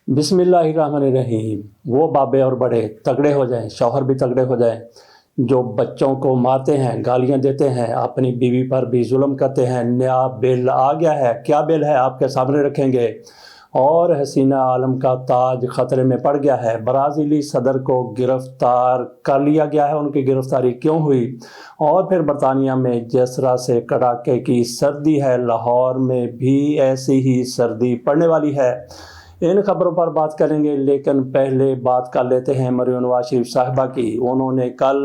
बिस्मिल्लाहिर्रहमानिर्रहीम। वो बाबे और बड़े तगड़े हो जाएं, शौहर भी तगड़े हो जाएं, जो बच्चों को मारते हैं, गालियां देते हैं, अपनी बीवी पर भी जुल्म करते हैं। नया बिल आ गया है, क्या बिल है आपके सामने रखेंगे। और हसीना आलम का ताज खतरे में पड़ गया है। ब्राज़ीली सदर को गिरफ्तार कर लिया गया है। उनकी गिरफ्तारी क्यों हुई। और फिर बरतानिया में जिस तरह से कड़ाके की सर्दी है, लाहौर में भी ऐसी ही सर्दी पड़ने वाली है। इन खबरों पर बात करेंगे, लेकिन पहले बात कर लेते हैं मरियम नवाज शरीफ साहिबा की। उन्होंने कल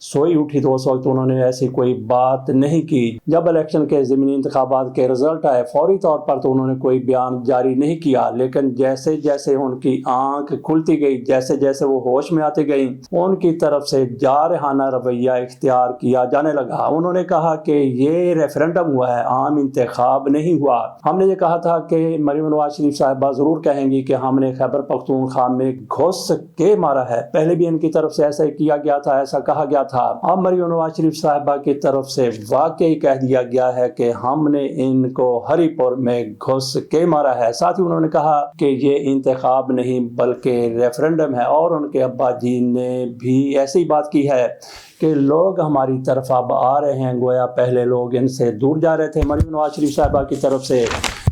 सोई उठी तो उस वक्त उन्होंने ऐसी कोई बात नहीं की। जब इलेक्शन के ज़मीनी इंतखाबात के रिजल्ट आए, फौरी तौर पर तो उन्होंने कोई बयान जारी नहीं किया, लेकिन जैसे जैसे उनकी आंख खुलती गई, जैसे जैसे वो होश में आती गई, उनकी तरफ से जारहाना रवैया इख्तियार किया जाने लगा। उन्होंने कहा कि ये रेफरेंडम हुआ है, आम इंतखाब नहीं हुआ। हमने ये कहा था कि मरियम नवाज शरीफ साहिबा ज़रूर कहेंगी कि हमने खैबर पख्तूनख्वा में घुस के मारा है। पहले भी इनकी तरफ से ऐसा किया गया था, ऐसा कहा गया था। अब मरियम नवाज शरीफ साहिबा की तरफ से वाकई कह दिया गया है कि हमने इनको हरिपुर में घुस के मारा है। साथ ही उन्होंने कहा कि ये इंतखाब नहीं बल्कि रेफरेंडम है। और उनके अब्बा जी ने भी ऐसी बात की है कि लोग हमारी तरफ अब आ रहे हैं, गोया पहले लोग इनसे दूर जा रहे थे। मरियम नवाज शरीफ साहिबा की तरफ से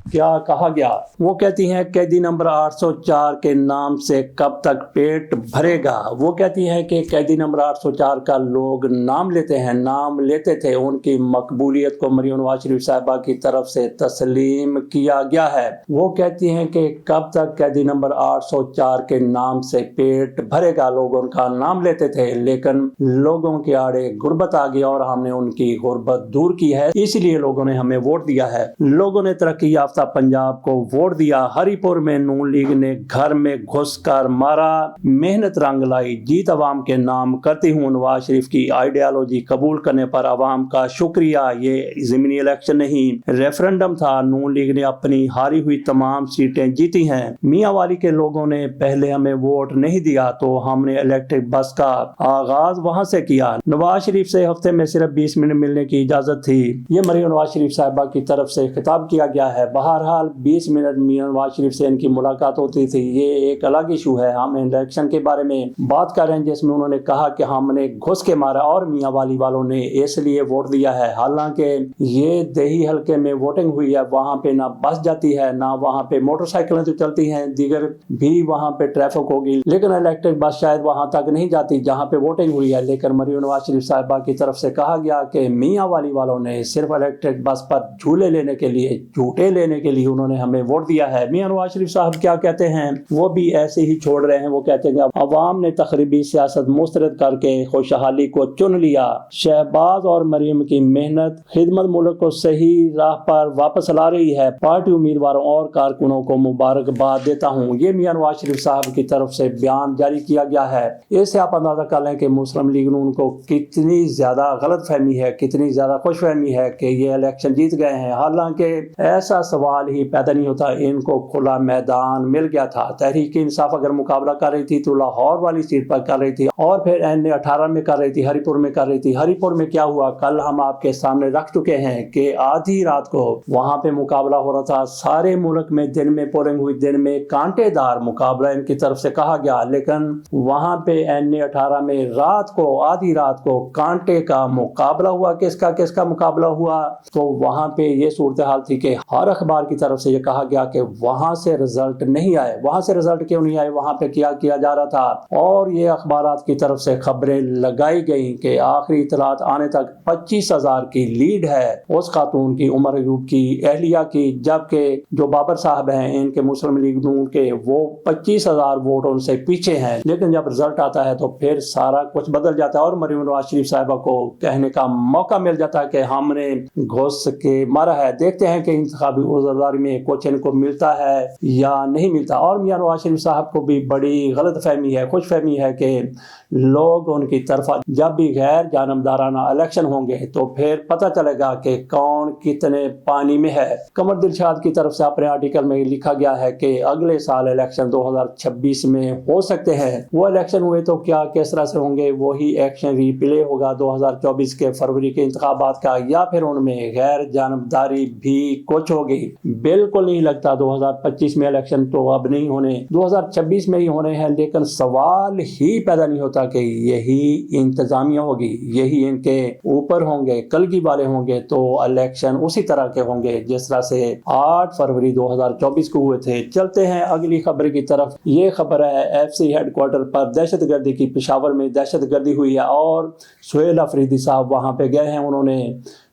क्या कहा गया, वो कहती हैं कैदी नंबर 804 के नाम से कब तक पेट भरेगा। वो कहती हैं कि कैदी नंबर 804 का लोग नाम लेते हैं, नाम लेते थे। उनकी मकबूलियत को मरियम नवाज शरीफ साहिबा की तरफ से तस्लीम किया गया है। वो कहती हैं कि कब तक कैदी नंबर 804 के नाम से पेट भरेगा। लोग उनका नाम लेते थे, लेकिन लोगों के आड़े गुर्बत आ गई और हमने उनकी गुर्बत दूर की है, इसलिए लोगों ने हमें वोट दिया है। लोगों ने तरक्की याफ्ता पंजाब को वोट दिया। हरिपुर में नून लीग ने घर में घुसकर मारा, मेहनत रंग लाई। जीत अवाम के नाम करती हूँ। नवाज शरीफ की आइडियालॉजी कबूल करने पर अवाम का शुक्रिया। ये ज़मीनी इलेक्शन नहीं, रेफरेंडम था। नून लीग ने अपनी हारी हुई तमाम सीटें जीती हैं। मियाँ वाली के लोगों ने पहले हमें वोट नहीं दिया, तो हमने इलेक्ट्रिक बस का आगाज वहां से किया। नवाज शरीफ से हफ्ते में सिर्फ 20 मिनट मिलने की इजाजत थी। ये मरियम नवाज शरीफ साहिबा की तरफ से खिताब किया गया है। बहरहाल 20 मिनट मियां नवाज शरीफ से इनकी मुलाकात होती थी, ये एक अलग इशू है। हम इलेक्शन के बारे में बात कर रहे हैं, जिसमें उन्होंने कहा कि हमने घुस के मारा और मियां वाली वालों ने इसलिए वोट दिया है। हालांकि ये देही हल्के में वोटिंग हुई है, वहां पे ना बस जाती है, ना वहां पे मोटरसाइकिलें तो चलती हैं, दीगर भी वहां पे ट्रैफिक होगी, लेकिन इलेक्ट्रिक बस शायद वहां तक नहीं जाती जहां पे वोटिंग हुई है। लेकिन मरियम नवाज शरीफ साहिबा की तरफ से कहा गया कि मियां वाली वालों ने सिर्फ इलेक्ट्रिक बस पर झूले लेने के लिए, झूठे लेने के लिए उन्होंने हमें वोट दिया है। मियां नवाज शरीफ साहब क्या कहते हैं, वो भी ऐसे ही छोड़ रहे हैं। वो कहते हैं कि अवाम ने तकरीबी सियासत मुस्तरद करके खुशहाली को चुन लिया। शहबाज और मरियम की मेहनत खिदमत मुल्क को सही राह पर वापस ला रही है। पार्टी उम्मीदवारों और कारकुनों को मुबारकबाद देता हूँ। ये मियां नवाज शरीफ साहब की तरफ से बयान जारी किया गया है। इससे आप अंदाजा कर लें कि मुस्लिम लीग नून को कितनी ज्यादा गलत फहमी है, कितनी ज्यादा खुश फहमी है कि ये इलेक्शन जीत गए हैं। हालांकि ऐसा सवाल ही पैदा नहीं होता, इनको खुला मैदान मिल गया था। तहरीक इंसाफ अगर मुकाबला कर रही थी तो लाहौर वाली सीट पर कर रही थी, और फिर NA18 में कर रही थी, हरिपुर में कर रही थी। हरिपुर में क्या हुआ, कल हम आपके सामने रख चुके हैं कि आधी रात को वहां पे मुकाबला हो रहा था। सारे मुल्क में दिन में पोलिंग हुई, दिन में कांटेदार मुकाबला इनकी तरफ से कहा गया, लेकिन वहां पे NA18 में रात को, आधी रात को कांटे का मुकाबला हुआ। किसका किसका मुकाबला हुआ, तो वहां पे ये सूरत हाल थी कि हर अखबार की तरफ से ये कहा गया कि वहां से रिजल्ट नहीं आए। वहां से रिजल्ट क्यों नहीं आए, वहां पे क्या किया जा रहा था। और ये अखबारात की तरफ से खबरें लगाई गई कि आखिरी इतलात आने तक 25,000 की लीड है उस खातून की, उमर अयूब की, एहलिया की, जबकि जो बाबर साहब हैं इनके मुस्लिम लीग नून के, वो 25,000 वोट उनसे पीछे हैं। लेकिन जब रिजल्ट आता है तो फिर सारा कुछ बदल जाता है और मरियम नवाज शरीफ साहिबा को कहने का मौका मिल जाता है कि हमने घुस के मारा है। देखते हैं कि इंतखाबी उज़रदारी में कुछ इनको मिलता है या नहीं मिलता। और मियां नवाज शरीफ साहब को भी बड़ी गलत फहमी है, खुश फहमी है कि लोग उनकी तरफ, जब भी गैर जानबदाराना इलेक्शन होंगे तो फिर पता चलेगा कि कौन कितने पानी में है। कमर दिलशाद की तरफ से अपने आर्टिकल में लिखा गया है कि अगले साल इलेक्शन 2026 में हो सकते हैं। वो इलेक्शन हुए तो क्या किस तरह से होंगे, वही एक्शन रिप्ले होगा 2024 के फरवरी के इंतखाबात का, या फिर उनमें गैर जानबदारी भी कुछ होगी। بالکل نہیں لگتا 2025 میں الیکشن تو اب نہیں ہونے، 2026 میں ہی ہونے ہیں، لیکن سوال ہی پیدا نہیں ہوتا کہ یہی انتظامیہ ہوگی، یہی ان کے اوپر ہوں گے، کلگی والے ہوں گے تو الیکشن اسی طرح کے ہوں گے جس طرح سے 8 فروری 2024 کو ہوئے تھے۔ چلتے ہیں اگلی خبر کی طرف۔ یہ خبر ہے ایف سی ہیڈ کوارٹر پر دہشت گردی کی، پشاور میں دہشت گردی ہوئی ہے اور سہیل افریدی صاحب وہاں پہ گئے ہیں، انہوں نے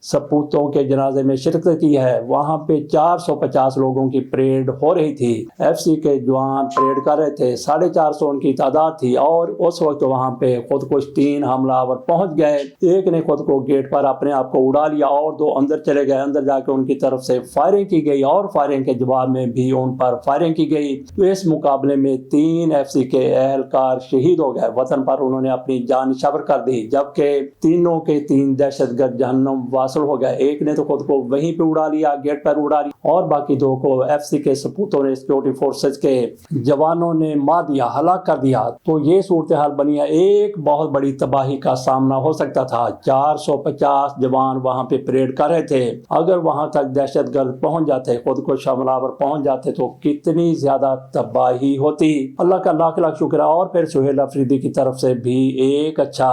سپوتوں کے جنازے میں شرکت کی ہے۔ وہاں پہ 450 لوگوں کی پریڈ ہو رہی تھی، ایف سی کے جوان پریڈ کر رہے تھے، 450 ان کی تعداد تھی، اور اس وقت وہاں پہ خودکش 3 حملہ آور پہنچ گئے۔ ایک نے خود کو گیٹ پر اپنے آپ کو اڑا لیا اور 2 اندر چلے گئے، اندر جا کے ان کی طرف سے فائرنگ کی گئی اور فائرنگ کے جواب میں بھی ان پر فائرنگ کی گئی۔ تو اس مقابلے میں 3 ایف سی کے اہلکار شہید ہو گئے، وطن پر انہوں نے اپنی جان نچھاور کر دی، جبکہ تینوں کے 3 دہشت گرد جہنم واصل ہو گئے۔ ایک نے تو خود کو وہیں پہ اڑا لیا، گیٹ پر اڑا لیا، اور باقی 2 کو ایف سی کے سپوتوں نے، سیکورٹی فورسز کے جوانوں نے مار دیا، ہلاک کر دیا۔ تو یہ صورتحال بنی ہے، ایک بہت بڑی تباہی کا سامنا ہو سکتا تھا۔ 450 جوان وہاں پہ پریڈ کر رہے تھے، اگر وہاں تک دہشت گرد پہنچ جاتے، خود کو حملہ آور پہنچ جاتے تو کتنی زیادہ تباہی ہوتی۔ اللہ کا لاکھ لاکھ شکر ہے۔ اور پھر سہیل افریدی کی طرف سے بھی ایک اچھا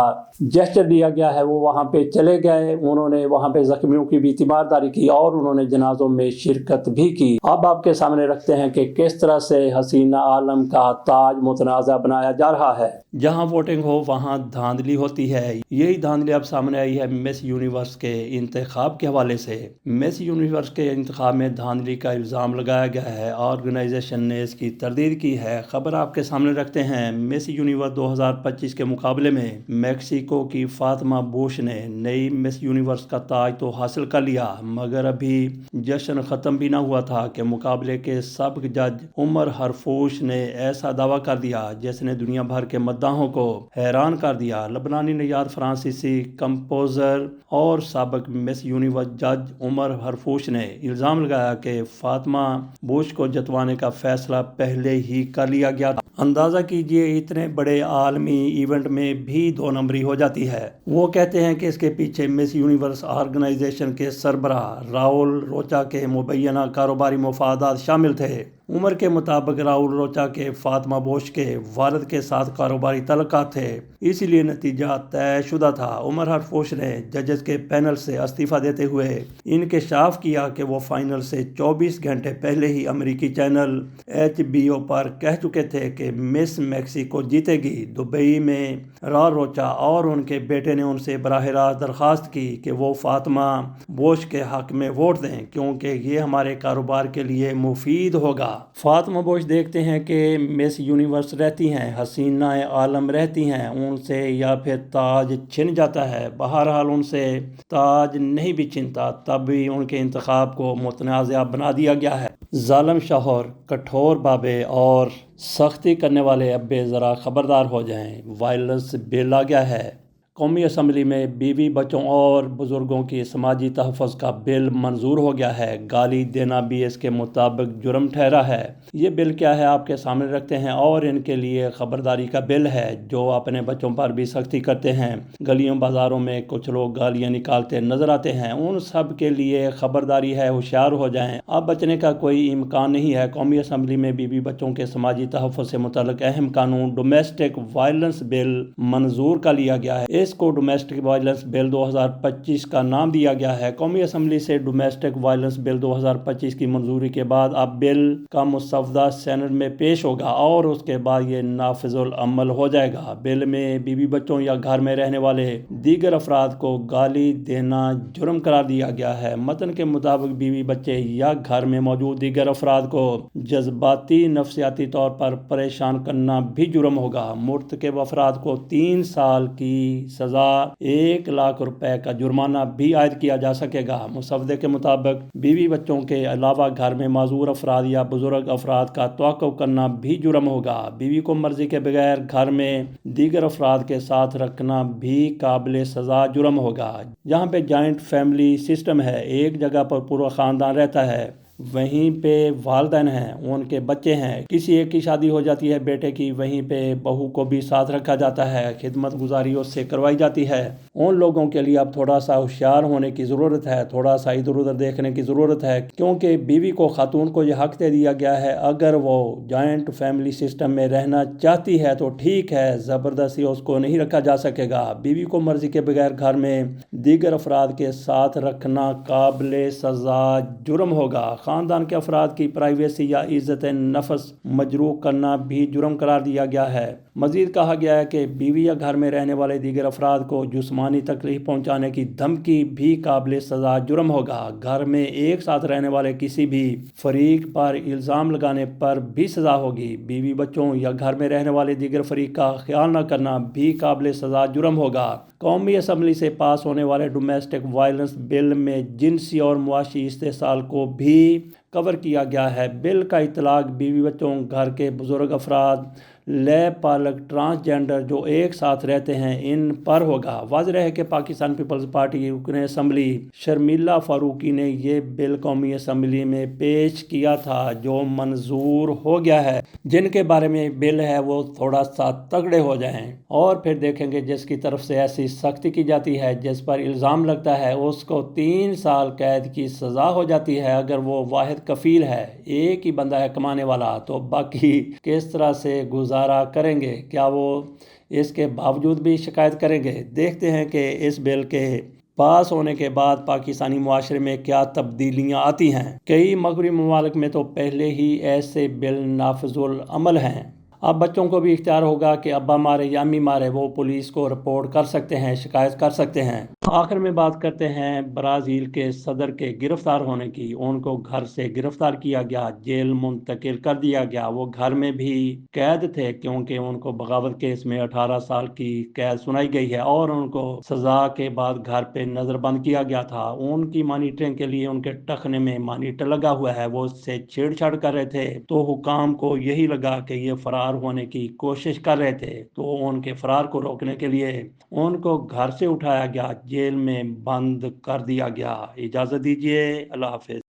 جسچر دیا گیا ہے، وہ وہاں پہ چلے گئے، انہوں نے وہاں پہ زخمیوں کی بھی تیمارداری کی اور انہوں نے جنازوں میں شرکت بھی کی۔ اب آپ کے سامنے رکھتے ہیں کہ کس طرح سے حسینہ عالم کا تاج متنازع بنایا جا رہا ہے۔ جہاں ووٹنگ ہو وہاں دھاندلی ہوتی ہے، یہی دھاندلی اب سامنے آئی ہے مس یونیورس کے انتخاب کے حوالے سے۔ مس یونیورس کے انتخاب میں دھاندلی کا الزام لگایا گیا ہے، آرگنائزیشن نے اس کی تردید کی ہے۔ خبر آپ کے سامنے رکھتے ہیں، مس یونیورس 2025 کے مقابلے میں میکسیکو کی فاطمہ بوش نے نئی مس یونیورس کا تاج تو حاصل کر لیا، مگر ابھی جشن ختم بھی نہ ہوا تھا کہ مقابلے کے سابق جج عمر ہرفوش نے ایسا دعویٰ کر دیا جس نے دنیا بھر کے مداحوں کو حیران کر دیا۔ لبنانی نژاد فرانسیسی کمپوزر اور سابق مس یونیورس جج عمر ہرفوش نے الزام لگایا کہ فاطمہ بوش کو جتوانے کا فیصلہ پہلے ہی کر لیا گیا تھا۔ اندازہ کیجئے اتنے بڑے عالمی ایونٹ میں بھی 2 نمبری ہو جاتی ہے۔ وہ کہتے ہیں کہ اس کے پیچھے مس یونیورس آرگنائزیشن کے سربراہ راؤل روچا کے مبینہ کاروباری مفادات شامل تھے۔ عمر کے مطابق راؤل روچا کے فاطمہ بوش کے والد کے ساتھ کاروباری تعلقات تھے، اسی لیے نتیجہ طے شدہ تھا۔ عمر ہرفوش نے ججز کے پینل سے استعفیٰ دیتے ہوئے انکشاف کیا کہ وہ فائنل سے 24 گھنٹے پہلے ہی امریکی چینل HBO پر کہہ چکے تھے کہ مس میکسیکو جیتے گی۔ دبئی میں راؤل روچا اور ان کے بیٹے نے ان سے براہ راست درخواست کی کہ وہ فاطمہ بوش کے حق میں ووٹ دیں کیونکہ یہ ہمارے کاروبار کے لیے مفید ہوگا۔ فاطمہ بوش دیکھتے ہیں کہ مس یونیورس رہتی ہیں، حسینہ عالم رہتی ہیں، ان سے یا پھر تاج چھن جاتا ہے۔ بہرحال ان سے تاج نہیں بھی چھنتا، تب بھی ان کے انتخاب کو متنازع بنا دیا گیا ہے۔ ظالم شوہر، کٹھور بابے اور سختی کرنے والے ابے ذرا خبردار ہو جائیں، وائلنس بل آ گیا ہے۔ قومی اسمبلی میں بیوی بچوں اور بزرگوں کی سماجی تحفظ کا بل منظور ہو گیا ہے۔ گالی دینا بھی اس کے مطابق جرم ٹھہرا ہے۔ یہ بل کیا ہے آپ کے سامنے رکھتے ہیں، اور ان کے لیے خبرداری کا بل ہے جو اپنے بچوں پر بھی سختی کرتے ہیں۔ گلیوں بازاروں میں کچھ لوگ گالیاں نکالتے نظر آتے ہیں، ان سب کے لیے خبرداری ہے، ہوشیار ہو جائیں، اب بچنے کا کوئی امکان نہیں ہے۔ قومی اسمبلی میں بیوی بچوں کے سماجی تحفظ سے متعلق اہم قانون ڈومیسٹک وائلنس بل منظور کر لیا گیا ہے۔ اس کو ڈومیسٹک وائلنس بل 2025 کا نام دیا گیا ہے۔ قومی اسمبلی سے ڈومیسٹک وائلنس بل 2025 کی منظوری کے بعد اب بل کا مسودہ سینٹ میں پیش ہوگا اور اس کے بعد یہ نافذ العمل ہو جائے گا۔ بل میں بیوی بچوں یا گھر میں رہنے والے دیگر افراد کو گالی دینا جرم قرار دیا گیا ہے۔ متن کے مطابق بیوی بچے یا گھر میں موجود دیگر افراد کو جذباتی نفسیاتی طور پر پریشان کرنا بھی جرم ہوگا۔ مرتکب افراد کو 3 سال کی سزا 1 لاکھ روپے کا جرمانہ بھی عائد کیا جا سکے گا۔ مسودے کے مطابق بیوی بچوں کے علاوہ گھر میں معذور افراد یا بزرگ افراد کا توقع کرنا بھی جرم ہوگا۔ بیوی کو مرضی کے بغیر گھر میں دیگر افراد کے ساتھ رکھنا بھی قابل سزا جرم ہوگا۔ جہاں پہ جوائنٹ فیملی سسٹم ہے، ایک جگہ پر پورا خاندان رہتا ہے، वहीं पे वालिदैन हैं, उनके बच्चे हैं, किसी एक की शादी हो जाती है बेटे की, वहीं पे बहू को भी साथ रखा जाता है, खिदमत गुजारी उससे करवाई जाती है। उन लोगों के लिए अब थोड़ा सा होशियार होने की ज़रूरत है, थोड़ा सा इधर उधर देखने की ज़रूरत है, क्योंकि बीवी को, खातून को यह हक दे दिया गया है, अगर वो जॉइंट फैमिली सिस्टम में रहना चाहती है तो ठीक है, ज़बरदस्ती उसको नहीं रखा जा सकेगा। बीवी को मर्जी के बगैर घर में दीगर अफराद के साथ रखना काबिल सज़ा जुर्म होगा। ख़ानदान के अफराद की प्राइवेसी या इज़्ज़त नफ्स मजरूह करना भी जुर्म करार दिया गया है। मज़ीद कहा गया है कि बीवी या घर में रहने वाले दीगर अफराद को जिस्मानी तकलीफ पहुँचाने की धमकी भी काबिल सज़ा जुर्म होगा। घर में एक साथ रहने वाले किसी भी फरीक पर इल्ज़ाम लगाने पर भी सज़ा होगी। बीवी, बच्चों या घर में रहने वाले दीगर फरीक का ख्याल न करना भी काबिल सज़ा जुर्म होगा। कौमी असम्बली से पास होने वाले डोमेस्टिक वायलेंस बिल में जिनसी और मुआशी इस्तेसाल को भी कवर किया गया है। बिल का इतलाक बीवी, बच्चों, घर के बुजुर्ग अफराद, ले पालक, ट्रांसजेंडर जो एक साथ रहते हैं, इन पर होगा। वाज़ेह है कि पाकिस्तान पीपल्स पार्टी की रुकन असम्बली शर्मिला फारूकी ने ये बिल कौमी असम्बली में पेश किया था, जो मंजूर हो गया है। जिनके बारे में बिल है वो थोड़ा सा तगड़े हो जाएं और फिर देखेंगे जिसकी तरफ से ऐसी सख्ती की जाती है, जिस पर इल्ज़ाम लगता है, उसको 3 साल कैद की सज़ा हो जाती है। अगर वो वाहिद कफील है, एक ही बंदा है कमाने वाला, तो बाकी किस तरह से गुजारा करेंगे? क्या वो इसके बावजूद भी शिकायत करेंगे? देखते हैं कि इस बिल के पास होने के बाद पाकिस्तानी मुआशरे में क्या तब्दीलियाँ आती हैं। कई मगरबी ममालिक में तो पहले ही ऐसे बिल नाफिजुल अमल हैं। अब बच्चों को भी इख्तियार होगा कि अब्बा मारे या अम्मी मारे, वो पुलिस को रिपोर्ट कर सकते हैं, शिकायत कर सकते हैं। आखिर में बात करते हैं ब्राज़ील के सदर के गिरफ्तार होने की। उनको घर से गिरफ्तार किया गया, जेल मुंतकिल कर दिया गया। वो घर में भी कैद थे क्योंकि उनको बगावत केस में 18 साल की कैद सुनाई गई है और उनको सजा के बाद घर पे नजरबंद किया गया था। उनकी मॉनिटरिंग के लिए उनके टखने में मॉनिटर लगा हुआ है। वो उससे छेड़छाड़ कर रहे थे तो हुकाम को यही लगा कि ये फरार होने की कोशिश कर रहे थे, तो उनके फरार को रोकने के लिए उनको घर से उठाया गया, जेल में बंद कर दिया गया। इजाज़त दीजिए, अल्लाह हाफिज।